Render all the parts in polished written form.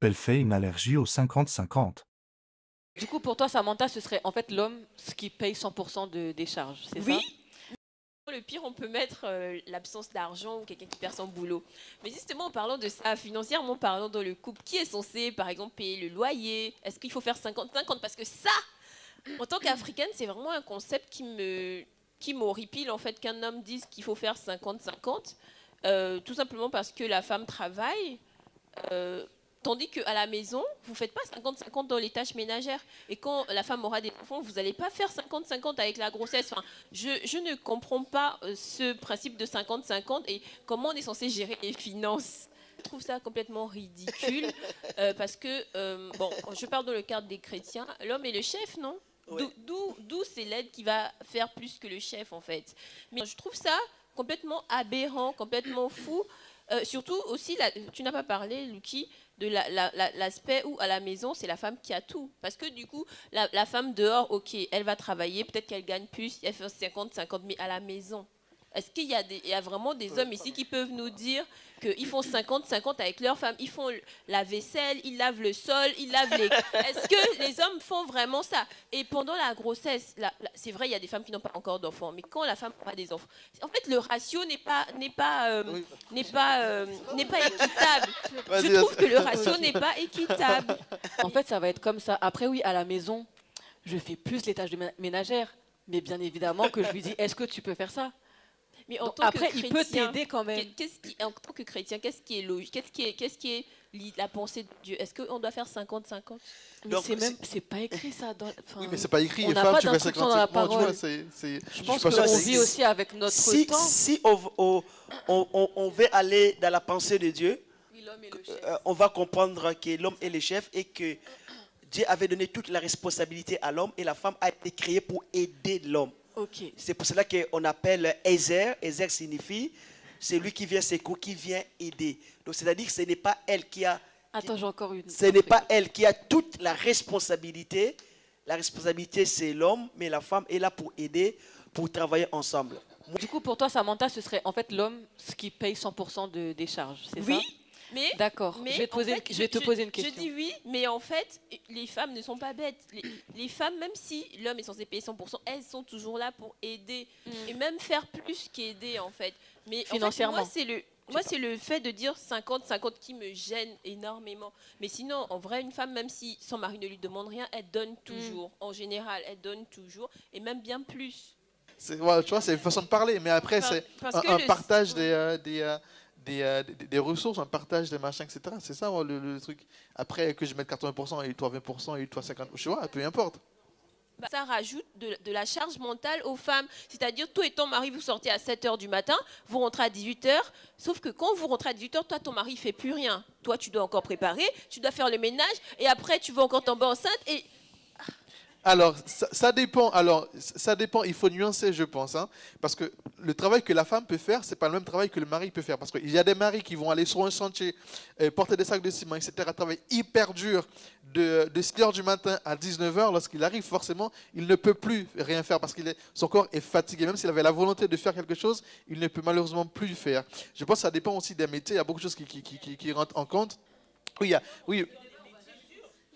Elle fait une allergie au 50-50. Du coup, pour toi, Samantha, ce serait en fait l'homme qui paye 100% des charges, c'est Oui, ça? le pire, on peut mettre l'absence d'argent ou quelqu'un qui perd son boulot. Mais justement, en parlant de ça, financièrement parlant, dans le couple, qui est censé, par exemple, payer le loyer? Est-ce qu'il faut faire 50-50? Parce que ça, en tant qu'Africaine, c'est vraiment un concept qui m'horripile, en fait, qu'un homme dise qu'il faut faire 50-50. Tout simplement parce que la femme travaille. euh, Tandis qu'à la maison, vous ne faites pas 50-50 dans les tâches ménagères. Et quand la femme aura des enfants, vous n'allez pas faire 50-50 avec la grossesse. Enfin, je ne comprends pas ce principe de 50-50 et comment on est censé gérer les finances. Je trouve ça complètement ridicule parce que, bon, je parle dans le cadre des chrétiens, l'homme est le chef, non? Oui. D'où c'est l'aide qui va faire plus que le chef, en fait. Mais je trouve ça complètement aberrant, complètement fou. Surtout aussi, tu n'as pas parlé, Lucky, de l'aspect où à la maison, c'est la femme qui a tout. Parce que du coup, la femme dehors, ok, elle va travailler, peut-être qu'elle gagne plus, elle fait 50-50, mais à la maison. Est-ce qu'il y a, il y a vraiment des hommes ici qui peuvent nous dire qu'ils font 50-50 avec leurs femmes? Ils font la vaisselle, ils lavent le sol, ils lavent les... Est-ce que les hommes font vraiment ça? Et pendant la grossesse, c'est vrai, il y a des femmes qui n'ont pas encore d'enfants, mais quand la femme aura des enfants, en fait, le ratio n'est pas équitable. Je trouve que le ratio n'est pas équitable. En fait, ça va être comme ça. Après, oui, à la maison, je fais plus les tâches de ménagères. Mais bien évidemment que je lui dis, est-ce que tu peux faire ça? Mais en Donc, tant après, que il peut chrétien, t'aider quand même. en tant que chrétien, qu'est-ce qui est logique? Qu'est-ce qui est la pensée de Dieu? Est-ce qu'on doit faire 50-50? Mais Donc, c'est pas écrit ça. Enfin, Oui, mais c'est pas écrit. on n'a Femme, pas tu fais d'instruction dans la 50. Non, tu parole. vois, Je pense suis pas sûr qu'on que vit aussi avec notre si, temps. si on veut aller dans la pensée de Dieu, Oui, l'homme est le chef. on va comprendre que l'homme est le chef et que Dieu avait donné toute la responsabilité à l'homme et la femme a été créée pour aider l'homme. Ok. C'est pour cela qu'on appelle Ezer. Ezer signifie c'est lui qui vient secourir, qui vient aider. Donc c'est-à-dire que ce n'est pas elle qui a... Attends, j'ai encore une. Ce n'est pas elle qui a toute la responsabilité. La responsabilité, c'est l'homme, mais la femme est là pour aider, pour travailler ensemble. Du coup, pour toi, Samantha, ce serait en fait l'homme qui paye 100% des charges, c'est ça? Oui, mais... D'accord. Mais Je vais te en poser, fait, je vais te poser une Je question. dis oui, mais en fait, les femmes ne sont pas bêtes. Les femmes, même si l'homme est censé payer 100%, elles sont toujours là pour aider. Et même faire plus qu'aider, en fait. Mais en fait, Financièrement. moi, c'est le fait de dire 50-50 qui me gêne énormément. Mais sinon, en vrai, une femme, même si son mari ne lui demande rien, elle donne toujours. En général, elle donne toujours. Et même bien plus. Ouais, tu vois, c'est une façon de parler, mais après, Enfin, c'est parce que un le- partage des ressources, un partage des machins, etc. C'est ça, ouais, le truc. Après, que je mette 80% et toi 20% et toi 50%, je vois, peu importe. Ça rajoute de la charge mentale aux femmes. C'est-à-dire, toi et ton mari, vous sortez à 7 heures du matin, vous rentrez à 18 heures, sauf que quand vous rentrez à 18 heures, toi, ton mari ne fait plus rien. Toi, tu dois encore préparer, tu dois faire le ménage, et après, tu vas encore tomber enceinte, et Alors, ça dépend. Alors, ça dépend. Il faut nuancer, je pense, hein, parce que le travail que la femme peut faire, c'est pas le même travail que le mari peut faire. Parce qu'il y a des maris qui vont aller sur un chantier, porter des sacs de ciment, etc., travailler hyper dur de 6 heures du matin à 19 heures. Lorsqu'il arrive, forcément, il ne peut plus rien faire parce son corps est fatigué. Même s'il avait la volonté de faire quelque chose, il ne peut malheureusement plus faire. Je pense que ça dépend aussi des métiers. Il y a beaucoup de choses qui rentrent en compte. Oui, oui,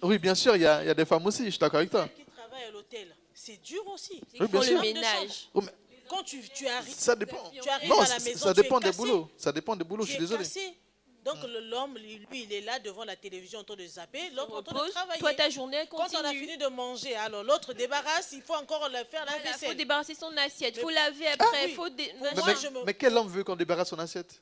oui, bien sûr, il y a des femmes aussi. Je suis d'accord avec toi. Qui travaillent à l'hôtel, c'est dur aussi. ils Oui, bien font sûr. le ménage. Oh, mais Quand tu arrives, ça dépend. tu arrives Non, à la maison, ça tu es dépend des cassé. boulots. Ça dépend des boulots, je Tu suis es désolé. cassé. Donc l'homme, lui, il est là devant la télévision en train de zapper, l'autre en train de Repose, travailler. toi, ta journée, elle Quand on a continue. fini de manger, alors l'autre débarrasse, il faut encore faire la Il faut vaisselle. débarrasser son assiette, il faut Mais- laver après, oui. faut... Moi, je me- Mais quel homme veut qu'on débarrasse son assiette?